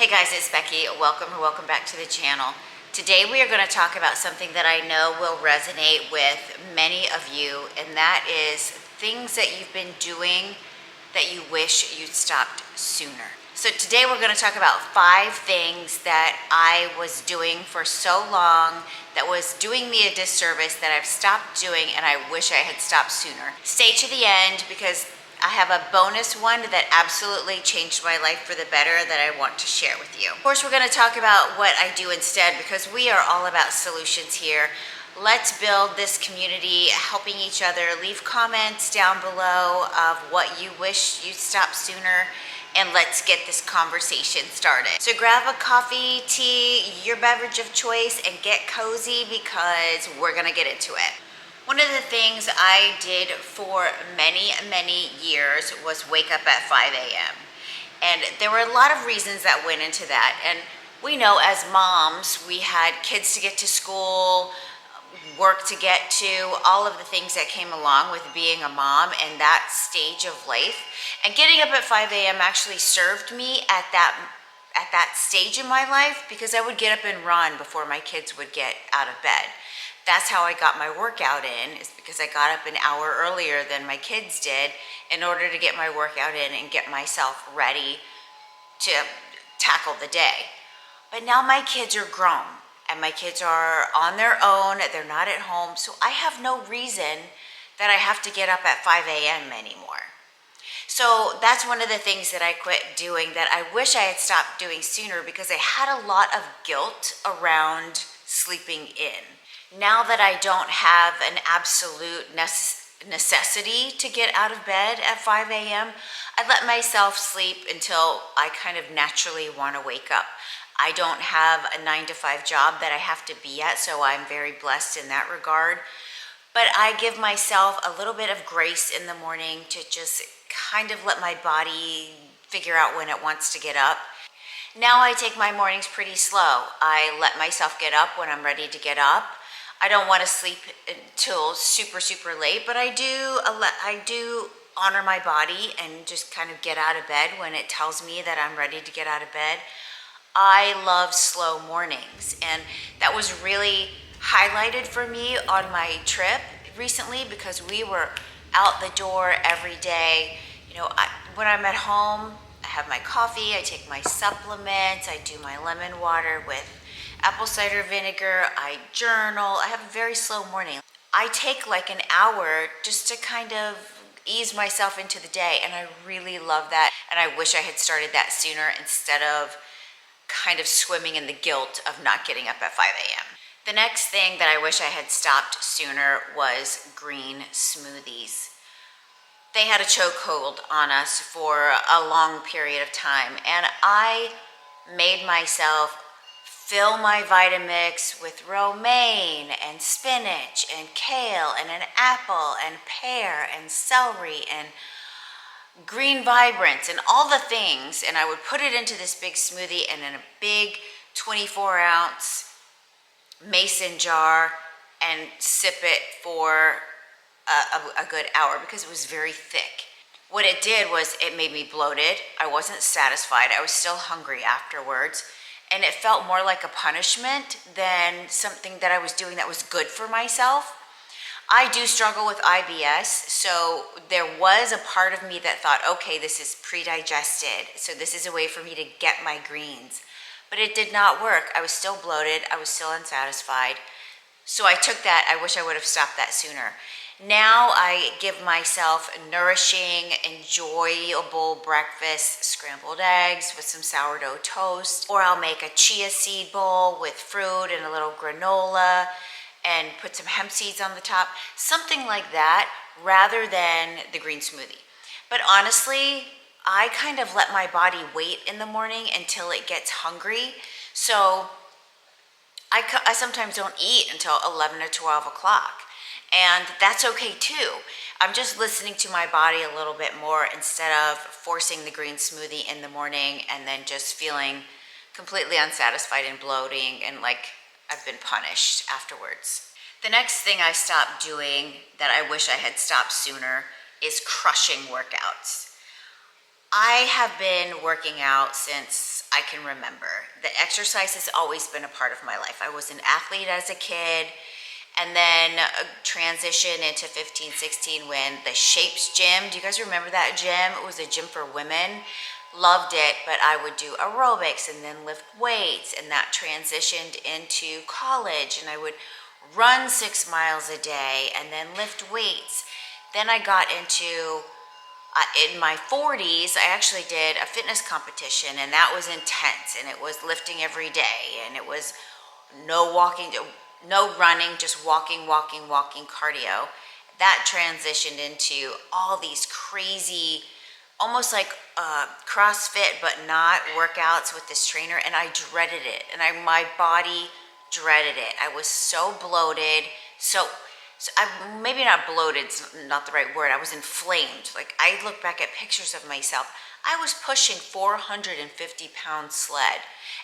Hey guys, it's Becky. Welcome back to the channel. Today we are going to talk about something that I know will resonate with many of you, and that is things that you've been doing that you wish you'd stopped sooner. So today we're going to talk about 5 things that I was doing for so long that was doing me a disservice that I've stopped doing and I wish I had stopped sooner. Stay to the end because I have a bonus one that absolutely changed my life for the better that I want to share with you. Of course, we're going to talk about what I do instead because we are all about solutions here. Let's build this community, helping each other. Leave comments down below of what you wish you'd stop sooner, and let's get this conversation started. So grab a coffee, tea, your beverage of choice, and get cozy because we're going to get into it. One of the things I did for many years was wake up at 5 a.m. And there were a lot of reasons that went into that. And we know as moms, we had kids to get to school, work to get to, all of the things that came along with being a mom and that stage of life. And getting up at 5 a.m. actually served me at that stage in my life because I would get up and run before my kids would get out of bed. That's how I got my workout in, is because I got up an hour earlier than my kids did in order to get my workout in and get myself ready to tackle the day. But now my kids are grown and my kids are on their own, they're not at home, so I have no reason that I have to get up at 5 a.m. anymore. So that's one of the things that I quit doing that I wish I had stopped doing sooner because I had a lot of guilt around sleeping in. Now that I don't have an absolute necessity to get out of bed at 5 a.m., I let myself sleep until I kind of naturally want to wake up. I don't have a 9-to-5 job that I have to be at, so I'm very blessed in that regard. But I give myself a little bit of grace in the morning to just kind of let my body figure out when it wants to get up. Now I take my mornings pretty slow. I let myself get up when I'm ready to get up. I don't want to sleep until super late, but I do honor my body and just kind of get out of bed when it tells me that I'm ready to get out of bed. I love slow mornings, and that was really highlighted for me on my trip recently because we were out the door every day. You know, when I'm at home, I have my coffee, I take my supplements, I do my lemon water with apple cider vinegar, I journal. I have a very slow morning. I take like an hour just to kind of ease myself into the day, and I really love that, and I wish I had started that sooner instead of kind of swimming in the guilt of not getting up at 5 a.m. The next thing that I wish I had stopped sooner was green smoothies. They had a chokehold on us for a long period of time, and I made myself fill my Vitamix with romaine and spinach and kale and an apple and pear and celery and green vibrance and all the things, and I would put it into this big smoothie and in a big 24-ounce mason jar and sip it for a good hour because it was very thick. What it did was it made me bloated. I wasn't satisfied. I was still hungry afterwards. And it felt more like a punishment than something that I was doing that was good for myself. I do struggle with IBS, so there was a part of me that thought, okay, this is pre-digested, so this is a way for me to get my greens. But it did not work. I was still bloated. I was still unsatisfied. So I took that. I wish I would have stopped that sooner. Now I give myself a nourishing, enjoyable breakfast, scrambled eggs with some sourdough toast, or I'll make a chia seed bowl with fruit and a little granola and put some hemp seeds on the top, something like that, rather than the green smoothie. But honestly, I kind of let my body wait in the morning until it gets hungry. So I sometimes don't eat until 11 or 12 o'clock. And that's okay too. I'm just listening to my body a little bit more instead of forcing the green smoothie in the morning and then just feeling completely unsatisfied and bloating and like I've been punished afterwards. The next thing I stopped doing that I wish I had stopped sooner is crushing workouts. I have been working out since I can remember. The exercise has always been a part of my life. I was an athlete as a kid, and then transition into 15, 16 when the Shapes gym, do you guys remember that gym? It was a gym for women. Loved it, but I would do aerobics and then lift weights, and that transitioned into college, and I would run 6 miles a day and then lift weights. Then I got into in my 40s, I actually did a fitness competition, and that was intense, and it was lifting every day, and it was no walking, no running, just walking, walking, walking cardio. That transitioned into all these crazy, almost like CrossFit, but not workouts with this trainer, and I dreaded it, and my body dreaded it. I was so bloated, so I, maybe not bloated, it's not the right word. I was inflamed. Like, I look back at pictures of myself. I was pushing 450-pound sled,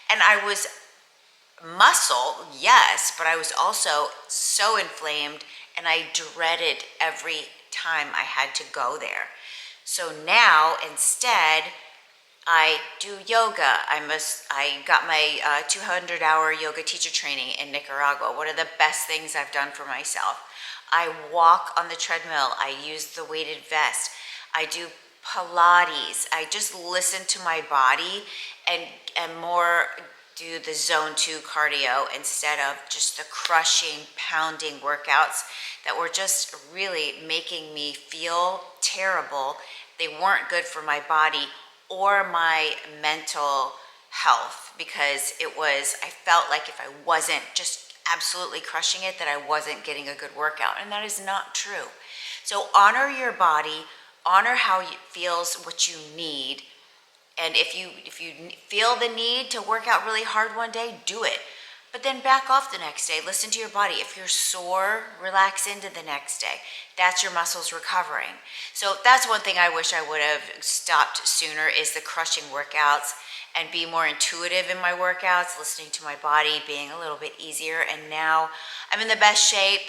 and I was muscle, yes, but I was also so inflamed, and I dreaded every time I had to go there. So now instead, I do yoga. I got my 200-hour yoga teacher training in Nicaragua. One of the best things I've done for myself. I walk on the treadmill. I use the weighted vest. I do Pilates. I just listen to my body and more do the zone 2 cardio instead of just the crushing, pounding workouts that were just really making me feel terrible. They weren't good for my body or my mental health, because I felt like if I wasn't just absolutely crushing it, that I wasn't getting a good workout, and that is not true. So honor your body, honor how it feels, what you need, and if you feel the need to work out really hard one day, do it. But then back off the next day. Listen to your body. If you're sore, relax into the next day. That's your muscles recovering. So that's one thing I wish I would have stopped sooner, is the crushing workouts, and be more intuitive in my workouts, listening to my body, being a little bit easier. And now I'm in the best shape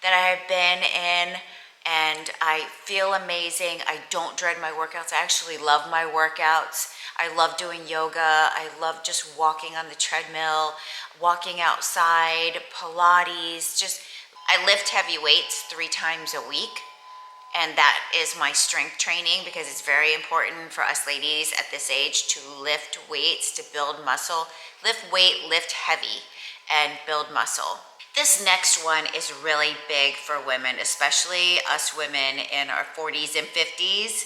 that I have been in, and I feel amazing. I don't dread my workouts. I actually love my workouts. I love doing yoga. I love just walking on the treadmill, walking outside, Pilates. I lift heavy weights 3 times a week. And that is my strength training, because it's very important for us ladies at this age to lift weights, to build muscle. Lift weight, lift heavy, and build muscle. This next one is really big for women, especially us women in our 40s and 50s.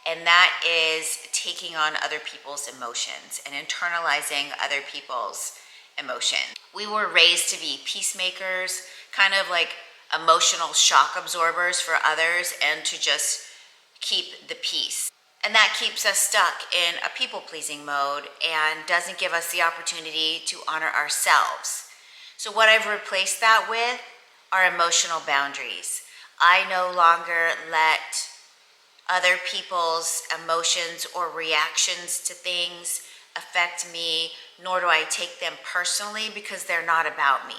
And that is taking on other people's emotions and internalizing other people's emotions. We were raised to be peacemakers, kind of like emotional shock absorbers for others, and to just keep the peace. And that keeps us stuck in a people-pleasing mode and doesn't give us the opportunity to honor ourselves. So what I've replaced that with are emotional boundaries. I no longer let other people's emotions or reactions to things affect me, nor do I take them personally, because they're not about me.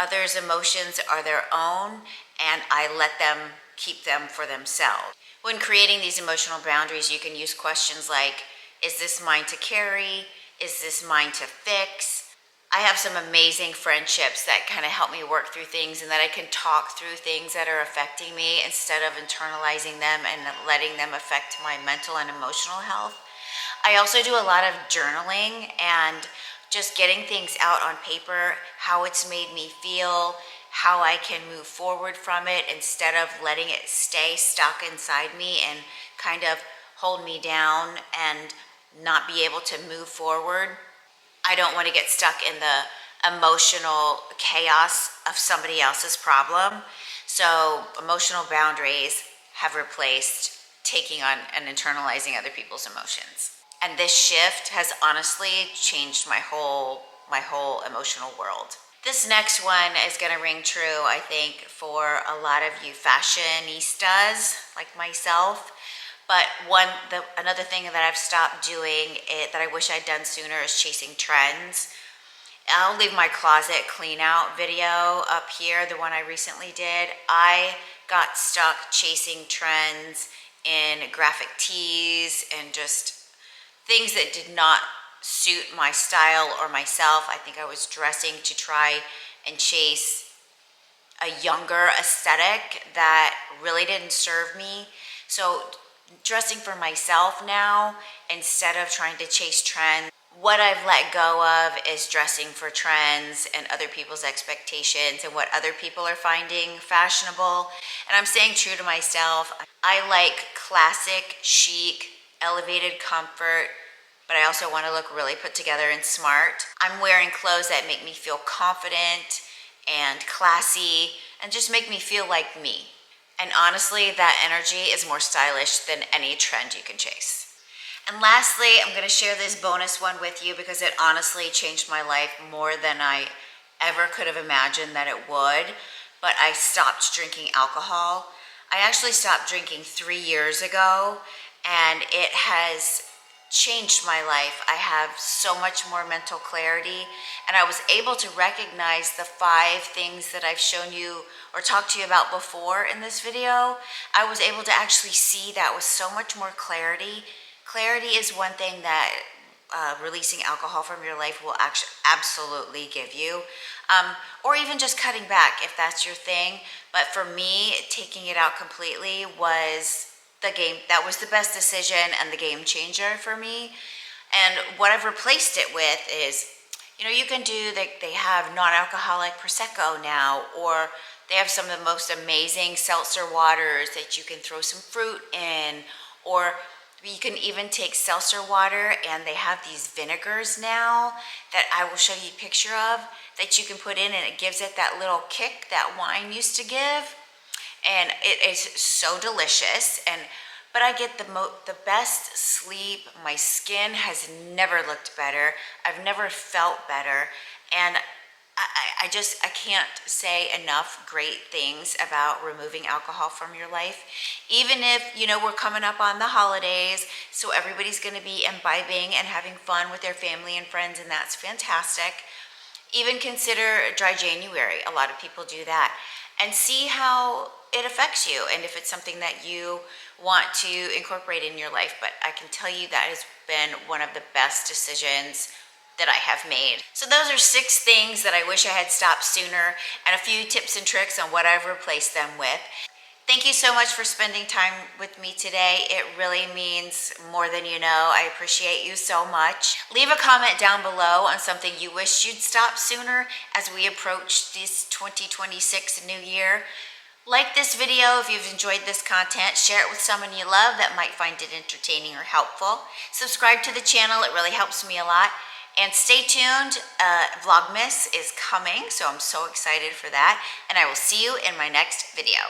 Others' emotions are their own, and I let them keep them for themselves. When creating these emotional boundaries, you can use questions like, is this mine to carry? Is this mine to fix? I have some amazing friendships that kind of help me work through things, and that I can talk through things that are affecting me instead of internalizing them and letting them affect my mental and emotional health. I also do a lot of journaling and just getting things out on paper, how it's made me feel, how I can move forward from it instead of letting it stay stuck inside me and kind of hold me down and not be able to move forward. I don't want to get stuck in the emotional chaos of somebody else's problem. So emotional boundaries have replaced taking on and internalizing other people's emotions. And this shift has honestly changed my whole emotional world. This next one is going to ring true, I think, for a lot of you fashionistas like myself. But another thing that I've stopped doing that I wish I'd done sooner is chasing trends. I'll leave my closet clean out video up here, the one I recently did. I got stuck chasing trends in graphic tees and just things that did not suit my style or myself. I think I was dressing to try and chase a younger aesthetic that really didn't serve me. So dressing for myself now instead of trying to chase trends. What I've let go of is dressing for trends and other people's expectations and what other people are finding fashionable. And I'm staying true to myself. I like classic, chic, elevated comfort, but I also want to look really put together and smart. I'm wearing clothes that make me feel confident and classy and just make me feel like me. And honestly, that energy is more stylish than any trend you can chase. And lastly, I'm going to share this bonus one with you because it honestly changed my life more than I ever could have imagined that it would. But I stopped drinking alcohol. I actually stopped drinking 3 years ago, and it has changed my life. I have so much more mental clarity, and I was able to recognize the 5 things that I've shown you or talked to you about before in this video. I was able to actually see that with so much more clarity. Clarity is one thing that releasing alcohol from your life will actually absolutely give you, or even just cutting back if that's your thing. But for me, taking it out completely was the game. That was the best decision and the game changer for me. And what I've replaced it with is, you can do, they have non-alcoholic Prosecco now, or they have some of the most amazing seltzer waters that you can throw some fruit in, or you can even take seltzer water, and they have these vinegars now that I will show you a picture of that you can put in, and it gives it that little kick that wine used to give. And it is so delicious. But I get the best sleep. My skin has never looked better. I've never felt better. And I can't say enough great things about removing alcohol from your life. Even if, we're coming up on the holidays, so everybody's going to be imbibing and having fun with their family and friends, and that's fantastic. Even consider dry January. A lot of people do that. And see how it affects you and if it's something that you want to incorporate in your life. But I can tell you that has been one of the best decisions that I have made. So those are 6 things that I wish I had stopped sooner, and a few tips and tricks on what I've replaced them with. Thank you so much for spending time with me today. It really means more than you know. I appreciate you so much. Leave a comment down below on something you wish you'd stop sooner as we approach this 2026 new year. Like this video if you've enjoyed this content. Share it with someone you love that might find it entertaining or helpful. Subscribe to the channel. It really helps me a lot. And stay tuned. Vlogmas is coming, so I'm so excited for that. And I will see you in my next video.